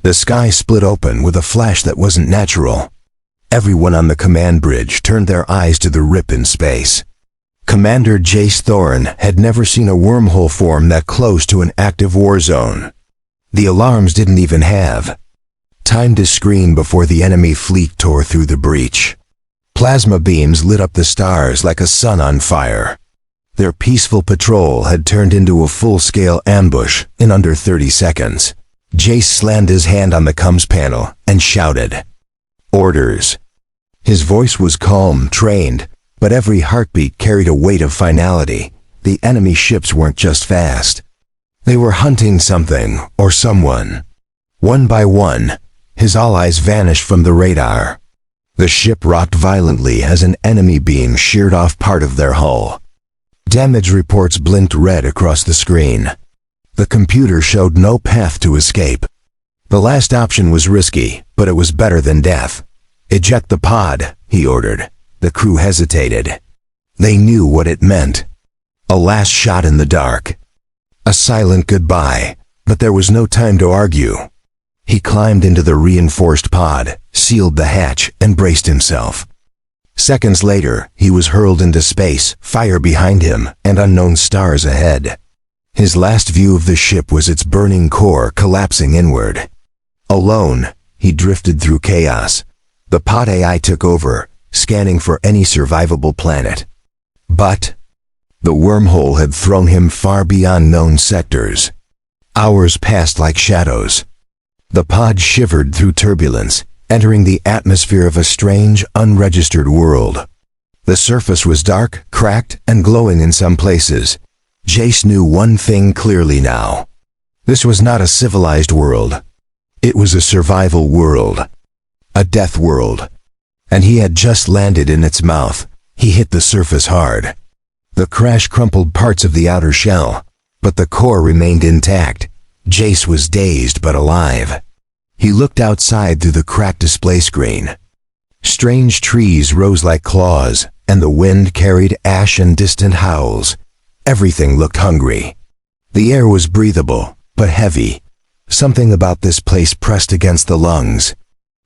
The sky split open with a flash that wasn't natural. Everyone on the command bridge turned their eyes to the rip in space. Commander Jace Thorne had never seen a wormhole form that close to an active war zone. The alarms didn't even have time to screen before the enemy fleet tore through the breach. Plasma beams lit up the stars like a sun on fire. Their peaceful patrol had turned into a full-scale ambush in under 30 seconds. Jace slammed his hand on the comms panel and shouted, "Orders." His voice was calm, trained, but every heartbeat carried a weight of finality. The enemy ships weren't just fast. They were hunting something or someone. One by one, his allies vanished from the radar. The ship rocked violently as an enemy beam sheared off part of their hull. Damage reports blinked red across the screen. The computer showed no path to escape. The last option was risky, but it was better than death. "Eject the pod," he ordered. The crew hesitated. They knew what it meant. A last shot in the dark. A silent goodbye, but there was no time to argue. He climbed into the reinforced pod, sealed the hatch, and braced himself. Seconds later, he was hurled into space, fire behind him, and unknown stars ahead. His last view of the ship was its burning core collapsing inward. Alone, he drifted through chaos. The pod AI took over, scanning for any survivable planet. But the wormhole had thrown him far beyond known sectors. Hours passed like shadows. The pod shivered through turbulence, entering the atmosphere of a strange, unregistered world. The surface was dark, cracked, and glowing in some places. Jace knew one thing clearly now. This was not a civilized world. It was a survival world. A death world. And he had just landed in its mouth. He hit the surface hard. The crash crumpled parts of the outer shell, but the core remained intact. Jace was dazed but alive. He looked outside through the cracked display screen. Strange trees rose like claws, and the wind carried ash and distant howls. Everything looked hungry. The air was breathable, but heavy. Something about this place pressed against the lungs.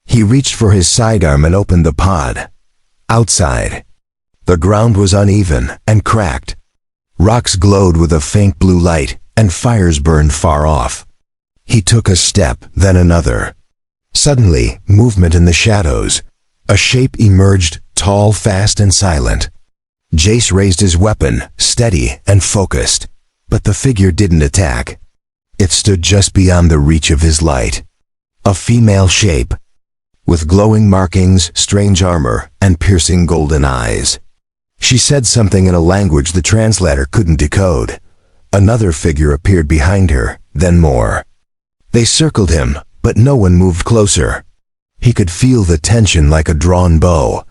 He reached for his sidearm and opened the pod. Outside, the ground was uneven and cracked. Rocks glowed with a faint blue light, and fires burned far off. He took a step, then another. Suddenly, movement in the shadows. A shape emerged, tall, fast, and silent. Jace raised his weapon, steady and focused. But the figure didn't attack. It stood just beyond the reach of his light. A female shape, with glowing markings, strange armor, and piercing golden eyes. She said something in a language the translator couldn't decode. Another figure appeared behind her, then more. They circled him, but no one moved closer. He could feel the tension like a drawn bow.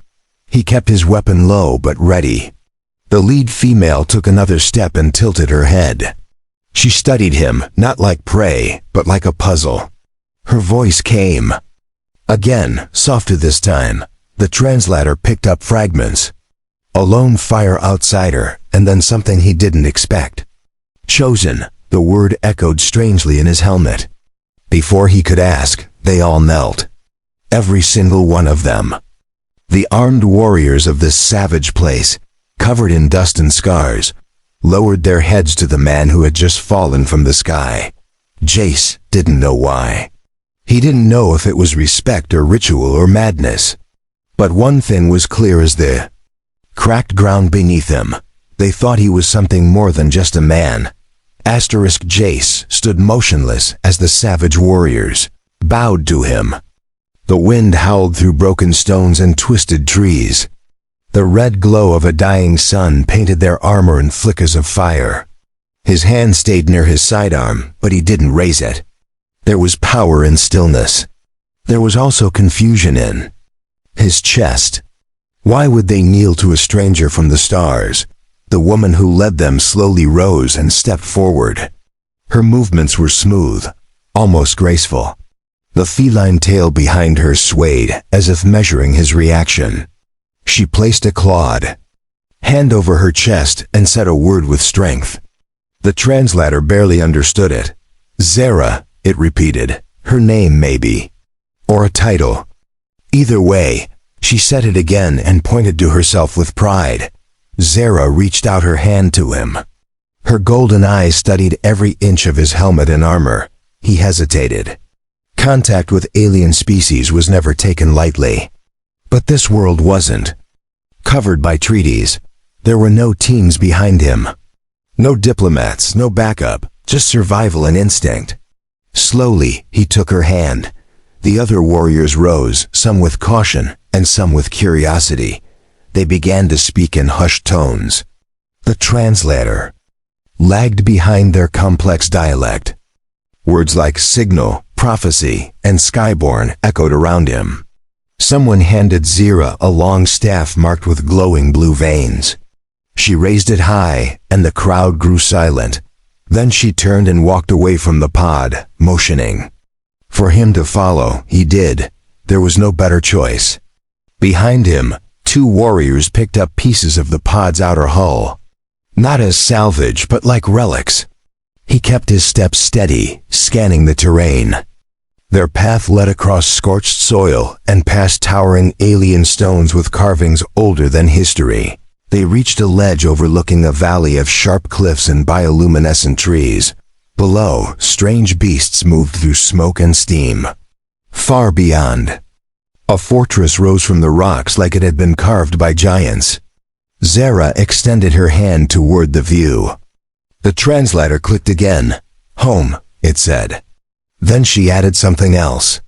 He kept his weapon low but ready. The lead female took another step and tilted her head. She studied him, not like prey, but like a puzzle. Her voice came. Again, softer this time. The translator picked up fragments. A lone fire outsider, and then something he didn't expect. Chosen, the word echoed strangely in his helmet. Before he could ask, they all knelt. Every single one of them. The armed warriors of this savage place, covered in dust and scars, lowered their heads to the man who had just fallen from the sky. Jace didn't know why. He didn't know if it was respect or ritual or madness. But one thing was clear as the cracked ground beneath him. They thought he was something more than just a man. Jace stood motionless as the savage warriors bowed to him. The wind howled through broken stones and twisted trees. The red glow of a dying sun painted their armor in flickers of fire. His hand stayed near his sidearm, but he didn't raise it. There was power in stillness. There was also confusion in his chest. Why would they kneel to a stranger from the stars? The woman who led them slowly rose and stepped forward. Her movements were smooth, almost graceful. The feline tail behind her swayed, as if measuring his reaction. She placed a clawed hand over her chest and said a word with strength. The translator barely understood it. "Zara," it repeated, Her name, maybe. Or a title. Either way, she said it again and pointed to herself with pride. Zara reached out her hand to him. Her golden eyes studied every inch of his helmet and armor. He hesitated. Contact with alien species was never taken lightly. But this world wasn't. Covered by treaties, there were no teams behind him. No diplomats, no backup, just survival and instinct. Slowly, he took her hand. The other warriors rose, some with caution and some with curiosity. They began to speak in hushed tones. The translator lagged behind their complex dialect. Words like signal, prophecy, and skyborn echoed around him. Someone handed Zira a long staff marked with glowing blue veins. She raised it high, and the crowd grew silent. Then she turned and walked away from the pod, motioning. For him to follow, he did. There was no better choice. Behind him, two warriors picked up pieces of the pod's outer hull. Not as salvage, but like relics. He kept his steps steady, scanning the terrain. Their path led across scorched soil and past towering alien stones with carvings older than history. They reached a ledge overlooking a valley of sharp cliffs and bioluminescent trees. Below, strange beasts moved through smoke and steam. Far beyond, a fortress rose from the rocks like it had been carved by giants. Zara extended her hand toward the view. The translator clicked again. Home, it said. Then she added something else.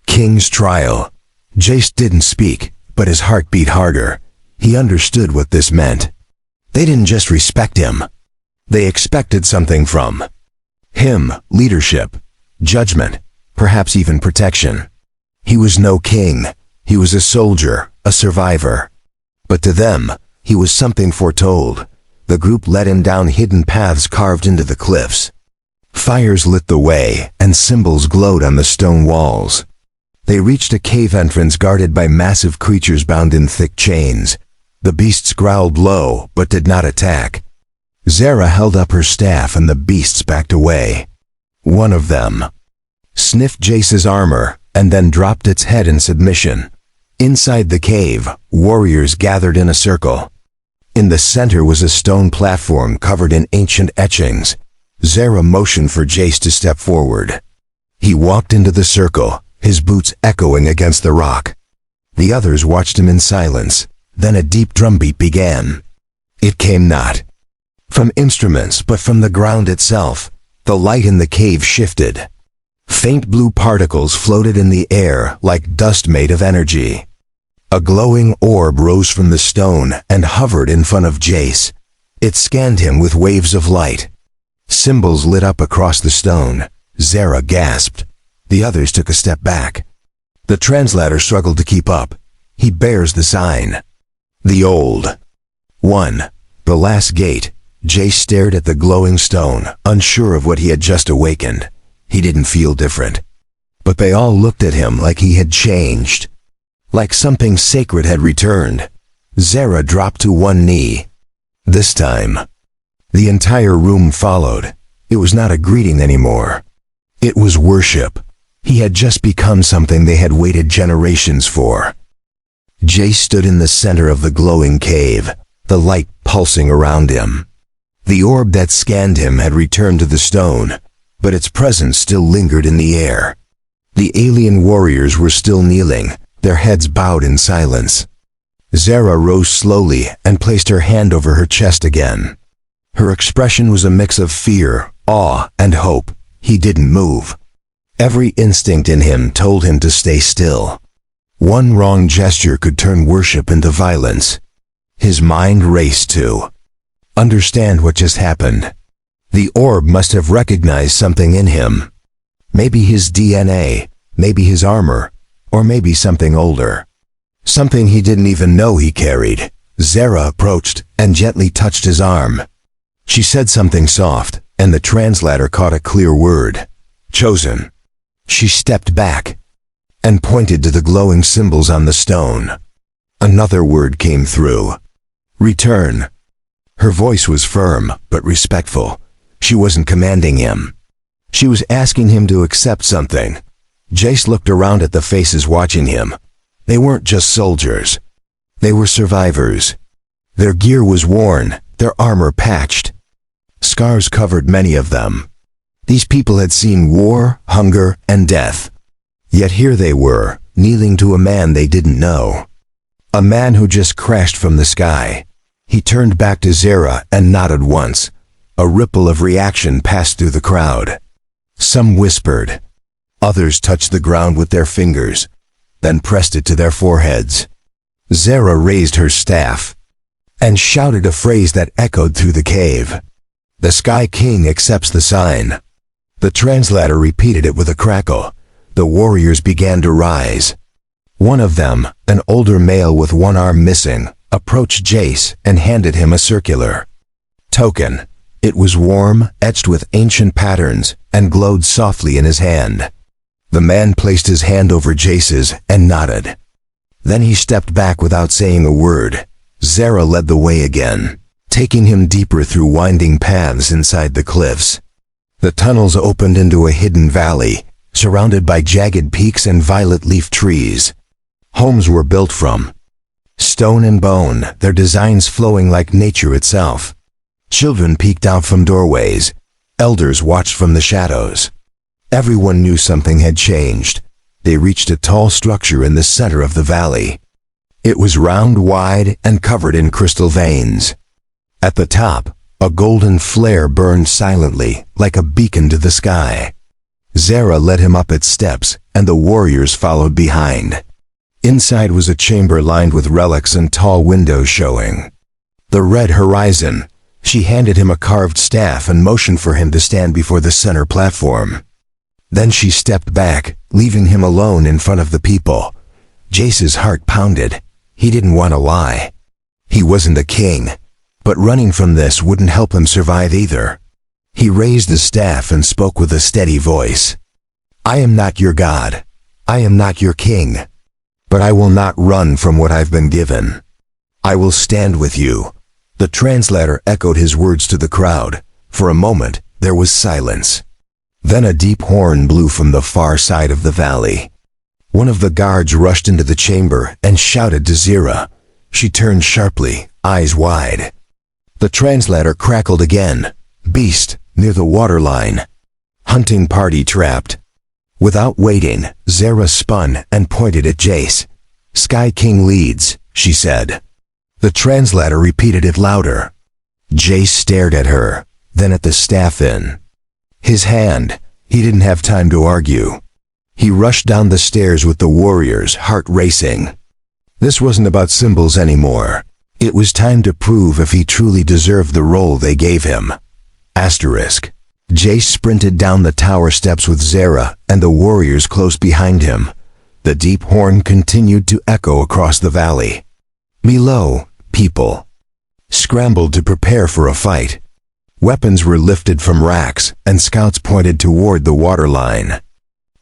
King's trial. Jace didn't speak, but his heart beat harder. He understood what this meant. They didn't just respect him. They expected something from him, leadership, judgment, perhaps even protection. He was no king. He was a soldier, a survivor. But to them, he was something foretold. The group led him down hidden paths carved into the cliffs. Fires lit the way, and symbols glowed on the stone walls. They reached a cave entrance guarded by massive creatures bound in thick chains. The beasts growled low, but did not attack. Zara held up her staff and the beasts backed away. One of them sniffed Jace's armor, and then dropped its head in submission. Inside the cave, warriors gathered in a circle. In the center was a stone platform covered in ancient etchings. Zara motioned for Jace to step forward. He walked into the circle, his boots echoing against the rock. The others watched him in silence. Then a deep drumbeat began. It came not from instruments, but from the ground itself. The light in the cave shifted. Faint blue particles floated in the air like dust made of energy. A glowing orb rose from the stone and hovered in front of Jace. It scanned him with waves of light. Symbols lit up across the stone. Zara gasped. The others took a step back. The translator struggled to keep up. He bears the sign. The old one. The last gate. Jace stared at the glowing stone, unsure of what he had just awakened. He didn't feel different. But they all looked at him like he had changed. Like something sacred had returned. Zara dropped to one knee. This time, the entire room followed. It was not a greeting anymore. It was worship. He had just become something they had waited generations for. Jace stood in the center of the glowing cave, the light pulsing around him. The orb that scanned him had returned to the stone, but its presence still lingered in the air. The alien warriors were still kneeling, their heads bowed in silence. Zara rose slowly and placed her hand over her chest again. Her expression was a mix of fear, awe, and hope. He didn't move. Every instinct in him told him to stay still. One wrong gesture could turn worship into violence. His mind raced to understand what just happened. The orb must have recognized something in him. Maybe his DNA, maybe his armor, or maybe something older. Something he didn't even know he carried. Zara approached and gently touched his arm. She said something soft, and the translator caught a clear word. Chosen. She stepped back and pointed to the glowing symbols on the stone. Another word came through. Return. Her voice was firm, but respectful. She wasn't commanding him. She was asking him to accept something. Jace looked around at the faces watching him. They weren't just soldiers. They were survivors. Their gear was worn, their armor patched. Scars covered many of them. These people had seen war, hunger, and death. Yet here they were, kneeling to a man they didn't know. A man who just crashed from the sky. He turned back to Zera and nodded once. A ripple of reaction passed through the crowd. Some whispered. Others touched the ground with their fingers, then pressed it to their foreheads. Zera raised her staff and shouted a phrase that echoed through the cave. "The Sky King accepts the sign." The translator repeated it with a crackle. The warriors began to rise. One of them, an older male with one arm missing, approached Jace and handed him a circular token. It was warm, etched with ancient patterns, and glowed softly in his hand. The man placed his hand over Jace's and nodded. Then he stepped back without saying a word. Zera led the way again, taking him deeper through winding paths inside the cliffs. The tunnels opened into a hidden valley, surrounded by jagged peaks and violet-leaf trees. Homes were built from stone and bone, their designs flowing like nature itself. Children peeked out from doorways. Elders watched from the shadows. Everyone knew something had changed. They reached a tall structure in the center of the valley. It was round, wide, and covered in crystal veins. At the top, a golden flare burned silently, like a beacon to the sky. Zera led him up its steps, and the warriors followed behind. Inside was a chamber lined with relics and tall windows showing the red horizon. She handed him a carved staff and motioned for him to stand before the center platform. Then she stepped back, leaving him alone in front of the people. Jace's heart pounded. He didn't want to lie. He wasn't a king, but running from this wouldn't help him survive either. He raised the staff and spoke with a steady voice. "I am not your god. I am not your king. But I will not run from what I've been given. I will stand with you." The translator echoed his words to the crowd. For a moment, there was silence. Then a deep horn blew from the far side of the valley. One of the guards rushed into the chamber and shouted to Zera. She turned sharply, eyes wide. The translator crackled again. "Beast, near the waterline. Hunting party trapped." Without waiting, Zera spun and pointed at Jace. "Sky King leads," she said. The translator repeated it louder. Jace stared at her, then at the staff in his hand. He didn't have time to argue. He rushed down the stairs with the warriors, heart racing. This wasn't about symbols anymore. It was time to prove if he truly deserved the role they gave him. Asterisk. Jace sprinted down the tower steps with Zera and the warriors close behind him. The deep horn continued to echo across the valley. Below, people scrambled to prepare for a fight. Weapons were lifted from racks, and scouts pointed toward the waterline.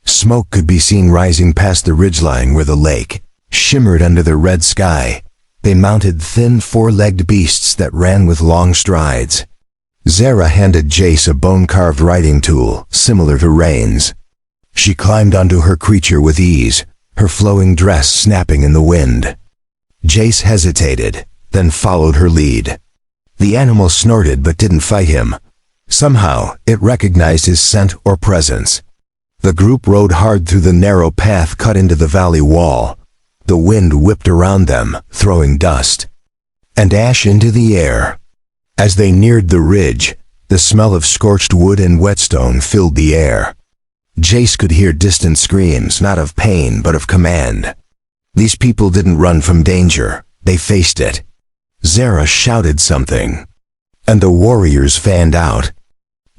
Smoke could be seen rising past the ridgeline where the lake shimmered under the red sky. They mounted thin four-legged beasts that ran with long strides. Zera handed Jace a bone-carved riding tool, similar to reins. She climbed onto her creature with ease, her flowing dress snapping in the wind. Jace hesitated, then followed her lead. The animal snorted but didn't fight him. Somehow, it recognized his scent or presence. The group rode hard through the narrow path cut into the valley wall. The wind whipped around them, throwing dust and ash into the air. As they neared the ridge, the smell of scorched wood and whetstone filled the air. Jace could hear distant screams, not of pain but of command. These people didn't run from danger, they faced it. Zera shouted something, and the warriors fanned out.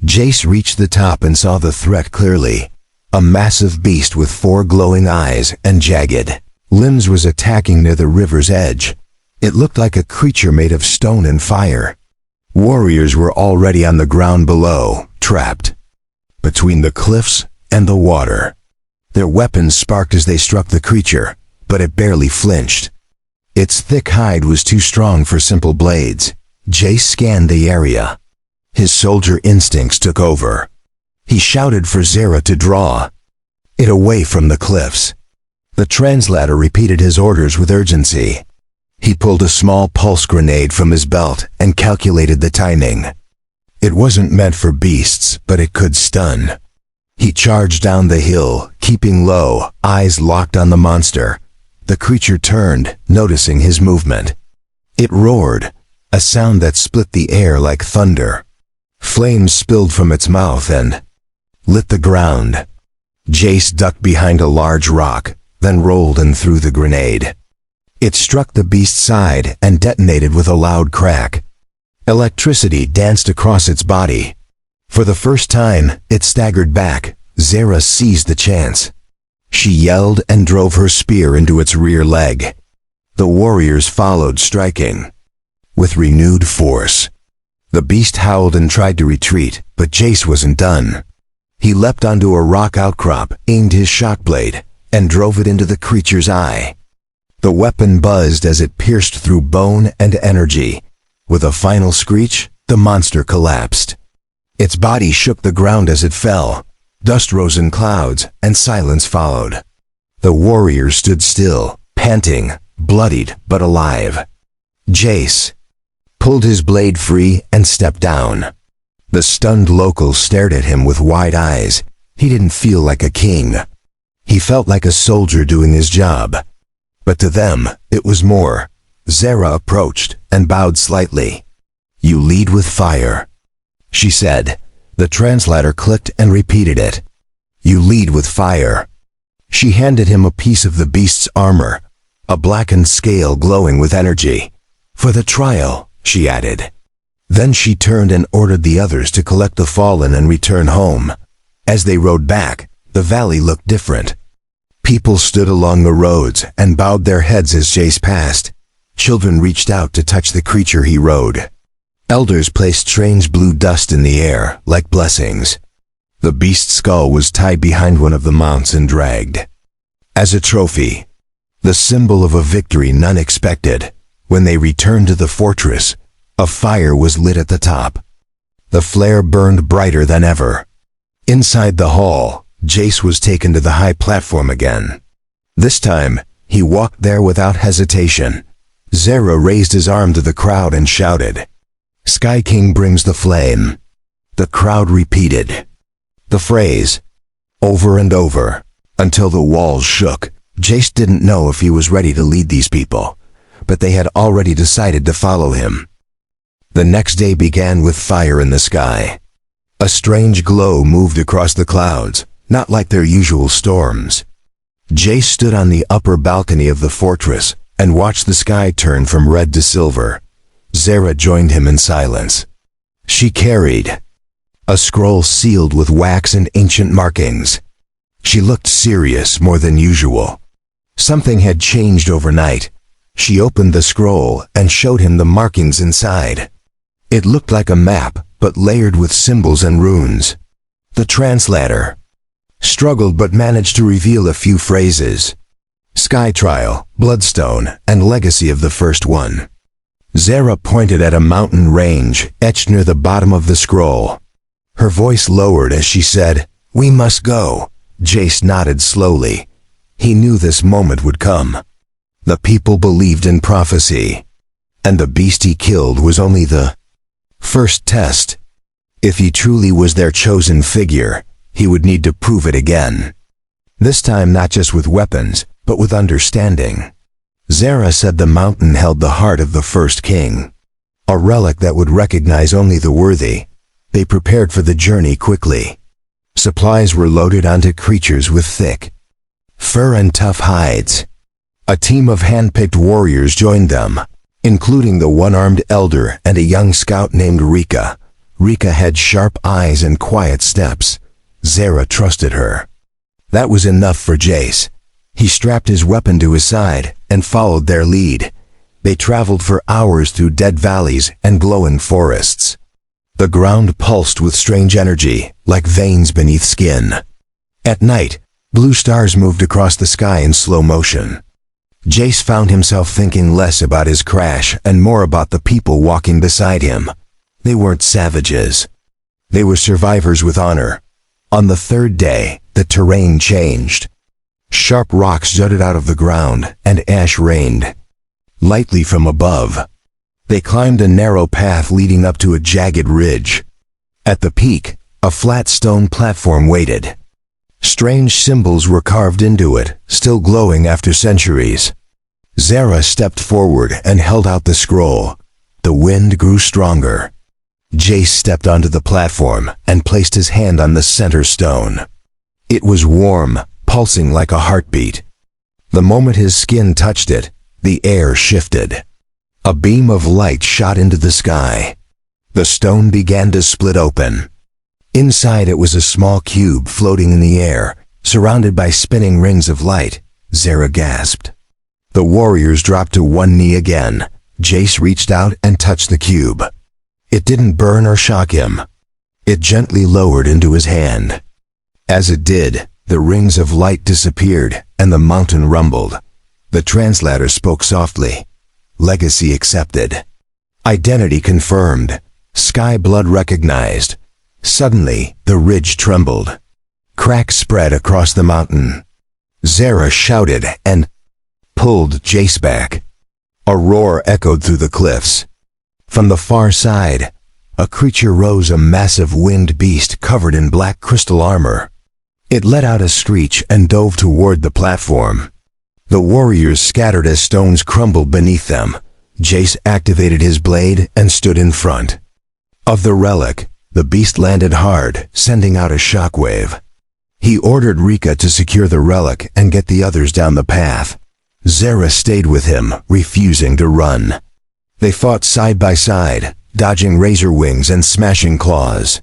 Jace reached the top and saw the threat clearly. A massive beast with 4 glowing eyes and jagged limbs was attacking near the river's edge. It looked like a creature made of stone and fire. Warriors were already on the ground below, trapped between the cliffs and the water. Their weapons sparked as they struck the creature, but it barely flinched. Its thick hide was too strong for simple blades. Jace scanned the area. His soldier instincts took over. He shouted for Zera to draw. it away from the cliffs. The translator repeated his orders with urgency. He pulled a small pulse grenade from his belt and calculated the timing. It wasn't meant for beasts, but it could stun. He charged down the hill, keeping low, eyes locked on the monster. The creature turned, noticing his movement. It roared, a sound that split the air like thunder. Flames spilled from its mouth and lit the ground. Jace ducked behind a large rock, then rolled and threw the grenade. It struck the beast's side and detonated with a loud crack. Electricity danced across its body. For the first time, it staggered back. Zera seized the chance. She yelled and drove her spear into its rear leg. The warriors followed, striking with renewed force. The beast howled and tried to retreat, but Jace wasn't done. He leapt onto a rock outcrop, aimed his shock blade, and drove it into the creature's eye. The weapon buzzed as it pierced through bone and energy. With a final screech, the monster collapsed. Its body shook the ground as it fell. Dust rose in clouds, and silence followed. The warriors stood still, panting, bloodied but alive. Jace pulled his blade free and stepped down. The stunned locals stared at him with wide eyes. He didn't feel like a king. He felt like a soldier doing his job. But to them, it was more. Zera approached and bowed slightly. "You lead with fire," she said. The translator clicked and repeated it. "You lead with fire." She handed him a piece of the beast's armor, a blackened scale glowing with energy. "For the trial," she added. Then she turned and ordered the others to collect the fallen and return home. As they rode back, the valley looked different. People stood along the roads and bowed their heads as Jace passed. Children reached out to touch the creature he rode. Elders placed strange blue dust in the air, like blessings. The beast's skull was tied behind one of the mounts and dragged. As a trophy, the symbol of a victory none expected, when they returned to the fortress, a fire was lit at the top. The flare burned brighter than ever. Inside the hall, Jace was taken to the high platform again. This time, he walked there without hesitation. Zera raised his arm to the crowd and shouted, "Sky King brings the flame." The crowd repeated the phrase over and over, until the walls shook. Jace didn't know if he was ready to lead these people, but they had already decided to follow him. The next day began with fire in the sky. A strange glow moved across the clouds, not like their usual storms. Jace stood on the upper balcony of the fortress and watched the sky turn from red to silver. Zera joined him in silence. She carried a scroll sealed with wax and ancient markings. She looked serious more than usual. Something had changed overnight. She opened the scroll and showed him the markings inside. It looked like a map, but layered with symbols and runes. The translator struggled but managed to reveal a few phrases. Sky Trial, Bloodstone, and Legacy of the First One. Zera pointed at a mountain range etched near the bottom of the scroll. Her voice lowered as she said, "We must go." Jace nodded slowly. He knew this moment would come. The people believed in prophecy, and the beast he killed was only the first test. If he truly was their chosen figure, he would need to prove it again. This time not just with weapons, but with understanding. Zera said the mountain held the heart of the first king, a relic that would recognize only the worthy. They prepared for the journey quickly. Supplies were loaded onto creatures with thick fur and tough hides. A team of hand-picked warriors joined them, including the one-armed elder and a young scout named Rika. Rika had sharp eyes and quiet steps. Zera trusted her. That was enough for Jace. He strapped his weapon to his side and followed their lead. They traveled for hours through dead valleys and glowing forests. The ground pulsed with strange energy, like veins beneath skin. At night, blue stars moved across the sky in slow motion. Jace found himself thinking less about his crash and more about the people walking beside him. They weren't savages. They were survivors with honor. On the third day, the terrain changed. Sharp rocks jutted out of the ground, and ash rained. Lightly from above, they climbed a narrow path leading up to a jagged ridge. At the peak, a flat stone platform waited. Strange symbols were carved into it, still glowing after centuries. Zara stepped forward and held out the scroll. The wind grew stronger. Jace stepped onto the platform and placed his hand on the center stone. It was warm, pulsing like a heartbeat. The moment his skin touched it, the air shifted. A beam of light shot into the sky. The stone began to split open. Inside it was a small cube floating in the air, surrounded by spinning rings of light. Zara gasped. The warriors dropped to one knee again. Jace reached out and touched the cube. It didn't burn or shock him. It gently lowered into his hand. As it did, the rings of light disappeared, and the mountain rumbled. The translator spoke softly. Legacy accepted. Identity confirmed. Sky blood recognized. Suddenly, the ridge trembled. Cracks spread across the mountain. Zara shouted and pulled Jace back. A roar echoed through the cliffs. From the far side, a creature rose, a massive winged beast covered in black crystal armor. It let out a screech and dove toward the platform. The warriors scattered as stones crumbled beneath them. Jace activated his blade and stood in front. Of the relic, the beast landed hard, sending out a shockwave. He ordered Rika to secure the relic and get the others down the path. Zara stayed with him, refusing to run. They fought side by side, dodging razor wings and smashing claws.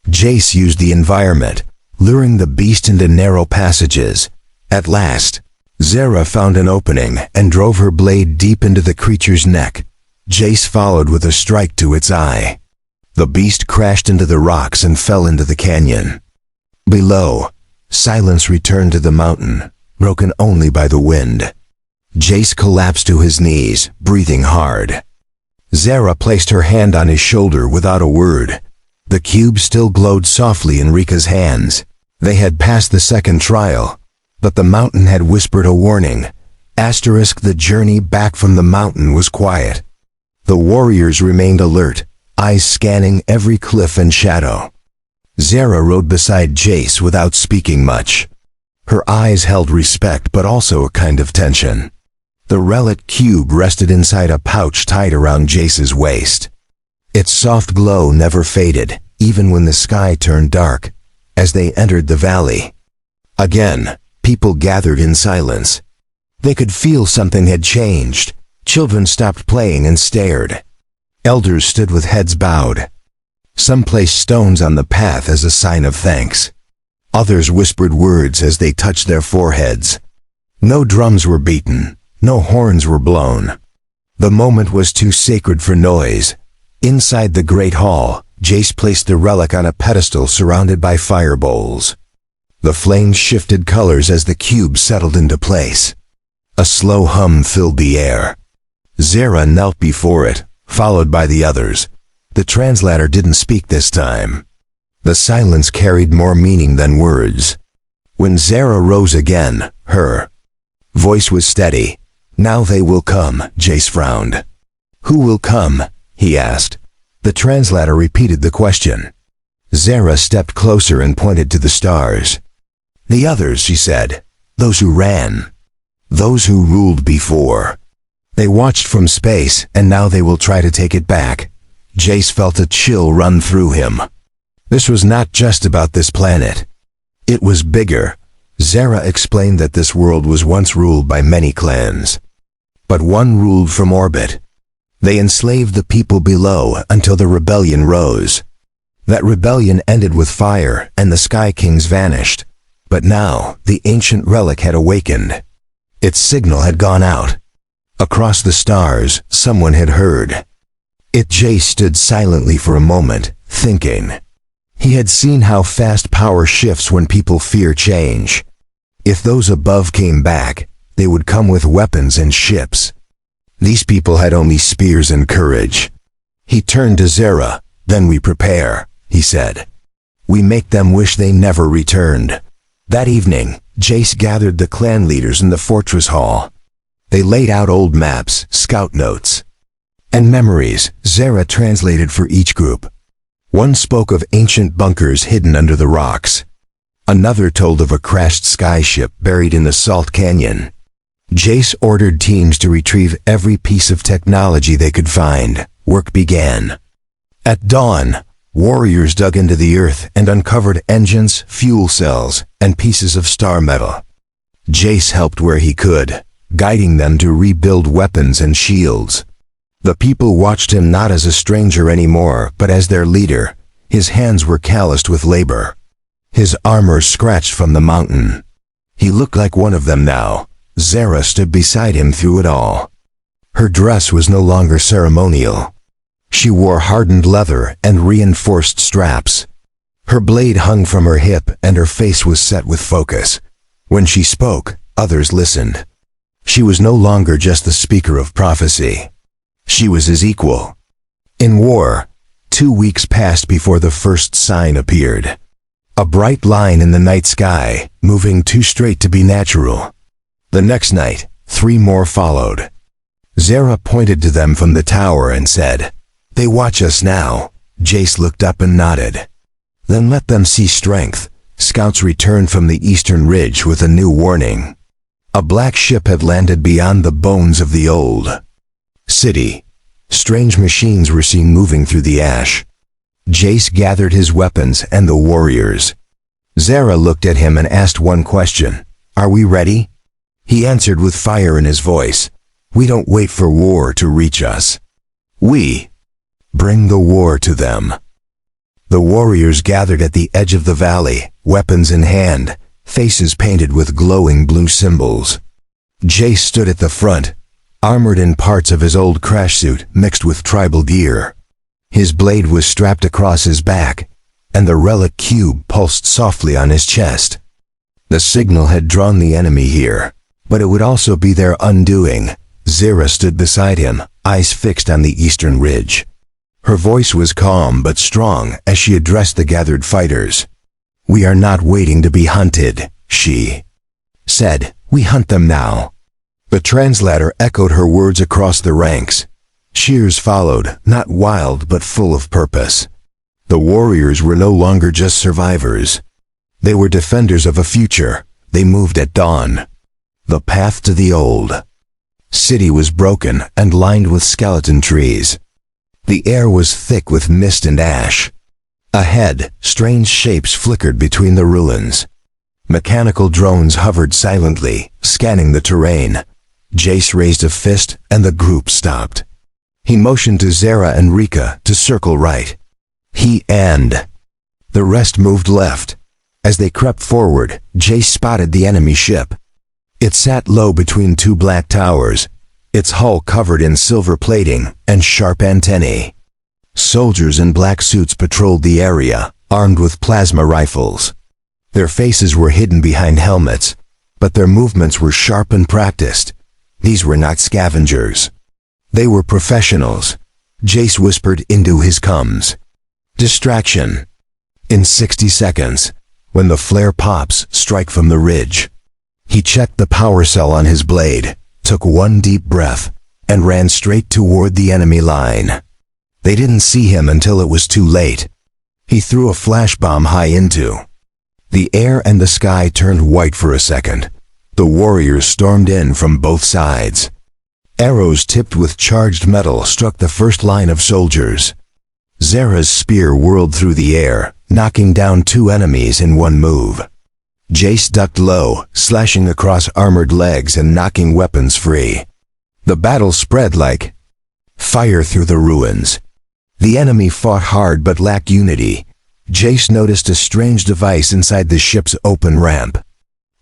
Jace used the environment, luring the beast into narrow passages. At last, Zara found an opening and drove her blade deep into the creature's neck. Jace followed with a strike to its eye. The beast crashed into the rocks and fell into the canyon. Below, silence returned to the mountain, broken only by the wind. Jace collapsed to his knees, breathing hard. Zara placed her hand on his shoulder without a word. The cube still glowed softly in Rika's hands. They had passed the second trial, but the mountain had whispered a warning. Asterisk, the journey back from the mountain was quiet. The warriors remained alert, eyes scanning every cliff and shadow. Zara rode beside Jace without speaking much. Her eyes held respect but also a kind of tension. The relic cube rested inside a pouch tied around Jace's waist. Its soft glow never faded, even when the sky turned dark. As they entered the valley, again, people gathered in silence. They could feel something had changed. Children stopped playing and stared. Elders stood with heads bowed. Some placed stones on the path as a sign of thanks. Others whispered words as they touched their foreheads. No drums were beaten. No horns were blown. The moment was too sacred for noise. Inside the great hall, Jace placed the relic on a pedestal surrounded by fire bowls. The flames shifted colors as the cube settled into place. A slow hum filled the air. Zara knelt before it, followed by the others. The translator didn't speak this time. The silence carried more meaning than words. When Zara rose again, her voice was steady. Now they will come, Jace frowned. Who will come? He asked. The translator repeated the question. Zara stepped closer and pointed to the stars. The others, she said. Those who ran. Those who ruled before. They watched from space, and now they will try to take it back. Jace felt a chill run through him. This was not just about this planet. It was bigger. Zara explained that this world was once ruled by many clans. But one ruled from orbit. They enslaved the people below until the rebellion rose. That rebellion ended with fire, and the Sky Kings vanished. But now, the ancient relic had awakened. Its signal had gone out. Across the stars, someone had heard. Jace stood silently for a moment, thinking. He had seen how fast power shifts when people fear change. If those above came back, they would come with weapons and ships. These people had only spears and courage. He turned to Zara. Then we prepare, he said. We make them wish they never returned. That evening, Jace gathered the clan leaders in the fortress hall. They laid out old maps, scout notes, and memories Zara translated for each group. One spoke of ancient bunkers hidden under the rocks. Another told of a crashed skyship buried in the Salt Canyon. Jace ordered teams to retrieve every piece of technology they could find. Work began. At dawn, warriors dug into the earth and uncovered engines, fuel cells, and pieces of star metal. Jace helped where he could, guiding them to rebuild weapons and shields. The people watched him not as a stranger anymore, but as their leader. His hands were calloused with labor. His armor scratched from the mountain. He looked like one of them now. Zara stood beside him through it all. Her dress was no longer ceremonial. She wore hardened leather and reinforced straps. Her blade hung from her hip and her face was set with focus. When she spoke, others listened. She was no longer just the speaker of prophecy. She was his equal. In war, 2 weeks passed before the first sign appeared. A bright line in the night sky, moving too straight to be natural. The next night, 3 more followed. Zara pointed to them from the tower and said, "They watch us now." Jace looked up and nodded. "Then let them see strength." Scouts returned from the eastern ridge with a new warning. A black ship had landed beyond the bones of the old city. Strange machines were seen moving through the ash. Jace gathered his weapons and the warriors. Zara looked at him and asked one question. "Are we ready?" He answered with fire in his voice. "We don't wait for war to reach us. We bring the war to them." The warriors gathered at the edge of the valley, weapons in hand, faces painted with glowing blue symbols. Jace stood at the front, armored in parts of his old crash suit mixed with tribal gear. His blade was strapped across his back, and the relic cube pulsed softly on his chest. The signal had drawn the enemy here, but it would also be their undoing. Zara stood beside him, eyes fixed on the eastern ridge. Her voice was calm but strong as she addressed the gathered fighters. "We are not waiting to be hunted," she said. "We hunt them now." The translator echoed her words across the ranks. Cheers followed, not wild but full of purpose. The warriors were no longer just survivors. They were defenders of a future. They moved at dawn. The path to the old city was broken and lined with skeleton trees. The air was thick with mist and ash. Ahead, strange shapes flickered between the ruins. Mechanical drones hovered silently, scanning the terrain. Jace raised a fist, and the group stopped. He motioned to Zara and Rika to circle right. He and the rest moved left. As they crept forward, Jace spotted the enemy ship. It sat low between 2 black towers, its hull covered in silver plating and sharp antennae. Soldiers in black suits patrolled the area, armed with plasma rifles. Their faces were hidden behind helmets, but their movements were sharp and practiced. These were not scavengers. They were professionals. Jace whispered into his comms. "Distraction." In 60 seconds, when the flare pops strike from the ridge. He checked the power cell on his blade, took one deep breath, and ran straight toward the enemy line. They didn't see him until it was too late. He threw a flash bomb high into. The air and the sky turned white for a second. The warriors stormed in from both sides. Arrows tipped with charged metal struck the first line of soldiers. Zara's spear whirled through the air, knocking down 2 enemies in one move. Jace ducked low, slashing across armored legs and knocking weapons free. The battle spread like fire through the ruins. The enemy fought hard but lacked unity. Jace noticed a strange device inside the ship's open ramp.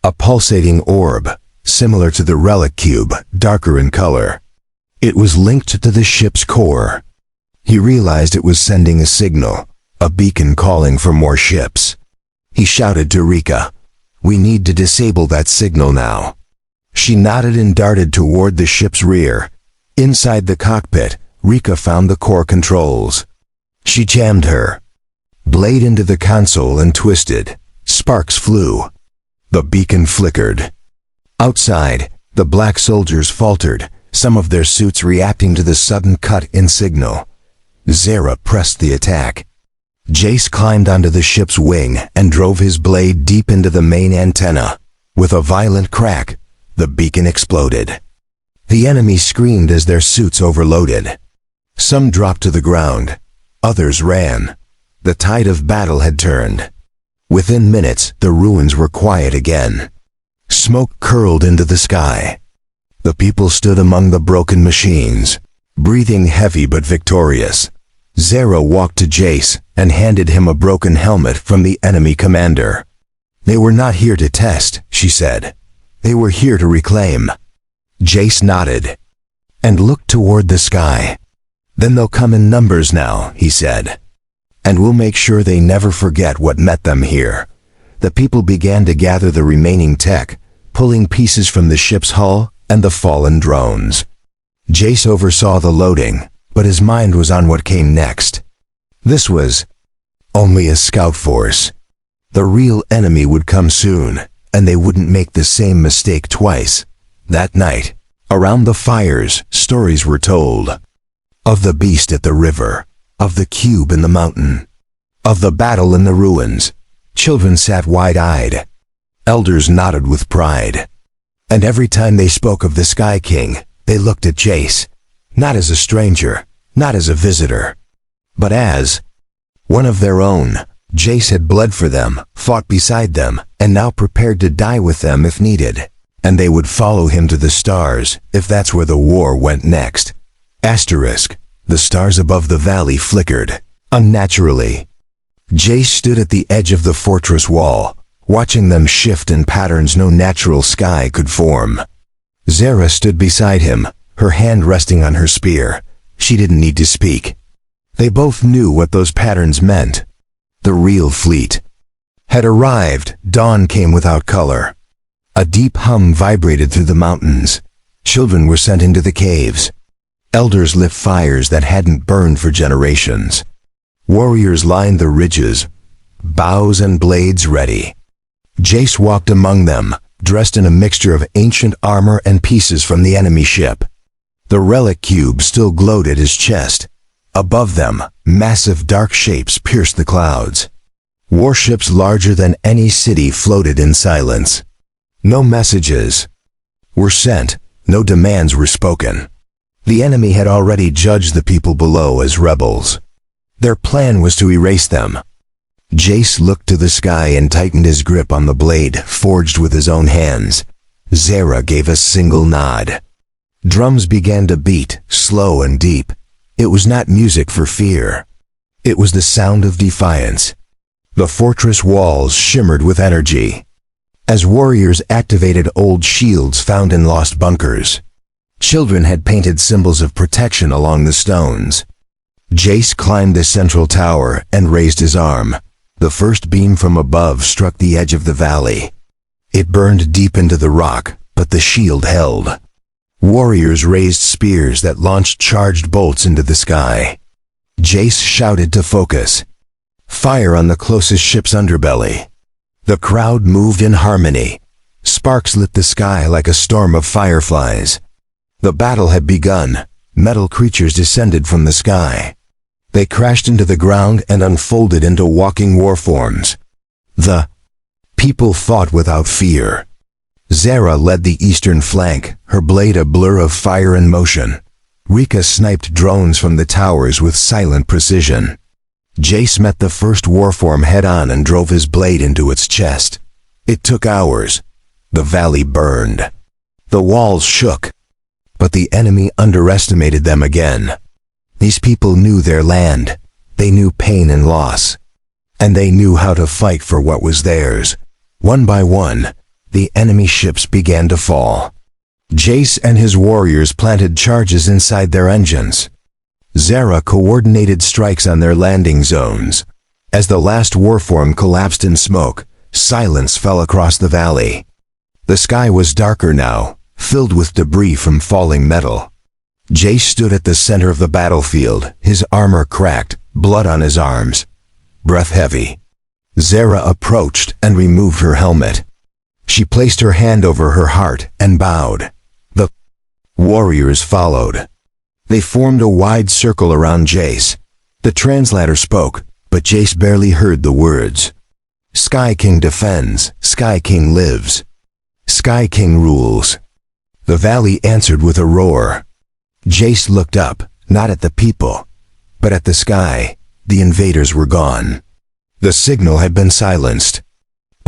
A pulsating orb, similar to the relic cube, darker in color. It was linked to the ship's core. He realized it was sending a signal, a beacon calling for more ships. He shouted to Rika, "We need to disable that signal now." She nodded and darted toward the ship's rear. Inside the cockpit, Rika found the core controls. She jammed her blade into the console and twisted. Sparks flew. The beacon flickered. Outside, the black soldiers faltered, some of their suits reacting to the sudden cut in signal. Zera pressed the attack. Jace climbed onto the ship's wing and drove his blade deep into the main antenna. With a violent crack, the beacon exploded. The enemy screamed as their suits overloaded. Some dropped to the ground. Others ran. The tide of battle had turned. Within minutes, the ruins were quiet again. Smoke curled into the sky. The people stood among the broken machines, breathing heavy but victorious. Zera walked to Jace and handed him a broken helmet from the enemy commander. "They were not here to test," she said. "They were here to reclaim." Jace nodded and looked toward the sky. "Then they'll come in numbers now," he said. "And we'll make sure they never forget what met them here." The people began to gather the remaining tech, pulling pieces from the ship's hull and the fallen drones. Jace oversaw the loading, but his mind was on what came next. This was only a scout force. The real enemy would come soon, and they wouldn't make the same mistake twice. That night, around the fires, stories were told. Of the beast at the river, of the cube in the mountain, of the battle in the ruins. Children sat wide-eyed. Elders nodded with pride. And every time they spoke of the Sky King, they looked at Jace, not as a stranger, not as a visitor, but as one of their own. Jace had bled for them, fought beside them, and now prepared to die with them if needed. And they would follow him to the stars, if that's where the war went next. Asterisk. The stars above the valley flickered, unnaturally. Jace stood at the edge of the fortress wall, watching them shift in patterns no natural sky could form. Zera stood beside him, her hand resting on her spear. She didn't need to speak. They both knew what those patterns meant. The real fleet had arrived. Dawn came without color. A deep hum vibrated through the mountains. Children were sent into the caves. Elders lit fires that hadn't burned for generations. Warriors lined the ridges, bows and blades ready. Jace walked among them, dressed in a mixture of ancient armor and pieces from the enemy ship. The relic cube still glowed at his chest. Above them, massive dark shapes pierced the clouds. Warships larger than any city floated in silence. No messages were sent, no demands were spoken. The enemy had already judged the people below as rebels. Their plan was to erase them. Jace looked to the sky and tightened his grip on the blade forged with his own hands. Zera gave a single nod. Drums began to beat, slow and deep. It was not music for fear. It was the sound of defiance. The fortress walls shimmered with energy, as warriors activated old shields found in lost bunkers. Children had painted symbols of protection along the stones. Jace climbed the central tower and raised his arm. The first beam from above struck the edge of the valley. It burned deep into the rock, but the shield held. Warriors raised spears that launched charged bolts into the sky. Jace shouted to focus. Fire on the closest ship's underbelly. The crowd moved in harmony. Sparks lit the sky like a storm of fireflies. The battle had begun. Metal creatures descended from the sky. They crashed into the ground and unfolded into walking war forms. The people fought without fear. Zera led the eastern flank, her blade a blur of fire and motion. Rika sniped drones from the towers with silent precision. Jace met the first warform head-on and drove his blade into its chest. It took hours. The valley burned. The walls shook. But the enemy underestimated them again. These people knew their land. They knew pain and loss. And they knew how to fight for what was theirs. One by one, the enemy ships began to fall. Jace and his warriors planted charges inside their engines. Zera coordinated strikes on their landing zones. As the last warform collapsed in smoke, silence fell across the valley. The sky was darker now, filled with debris from falling metal. Jace stood at the center of the battlefield, his armor cracked, blood on his arms, breath heavy. Zera approached and removed her helmet. She placed her hand over her heart and bowed. The warriors followed. They formed a wide circle around Jace. The translator spoke, but Jace barely heard the words. Sky King defends, Sky King lives. Sky King rules. The valley answered with a roar. Jace looked up, not at the people, but at the sky. The invaders were gone. The signal had been silenced.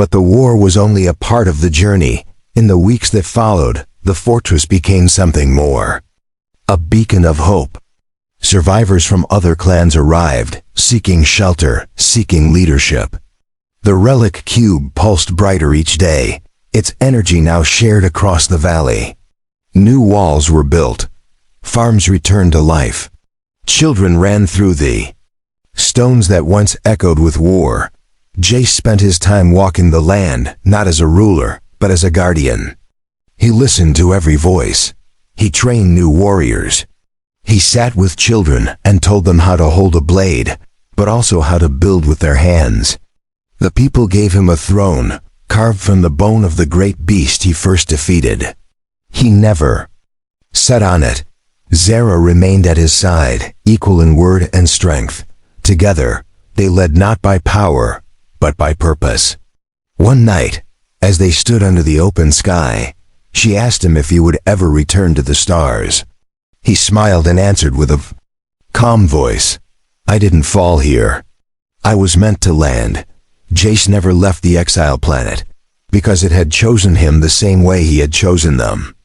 But the war was only a part of the journey. In the weeks that followed, the fortress became something more. A beacon of hope. Survivors from other clans arrived, seeking shelter, seeking leadership. The relic cube pulsed brighter each day, its energy now shared across the valley. New walls were built. Farms returned to life. Children ran through the stones that once echoed with war. Jace spent his time walking the land, not as a ruler, but as a guardian. He listened to every voice. He trained new warriors. He sat with children and told them how to hold a blade, but also how to build with their hands. The people gave him a throne, carved from the bone of the great beast he first defeated. He never sat on it. Zara remained at his side, equal in word and strength. Together, they led not by power, but by purpose. One night, as they stood under the open sky, she asked him if he would ever return to the stars. He smiled and answered with a calm voice, I didn't fall here. I was meant to land. Jace never left the exile planet, because it had chosen him the same way he had chosen them.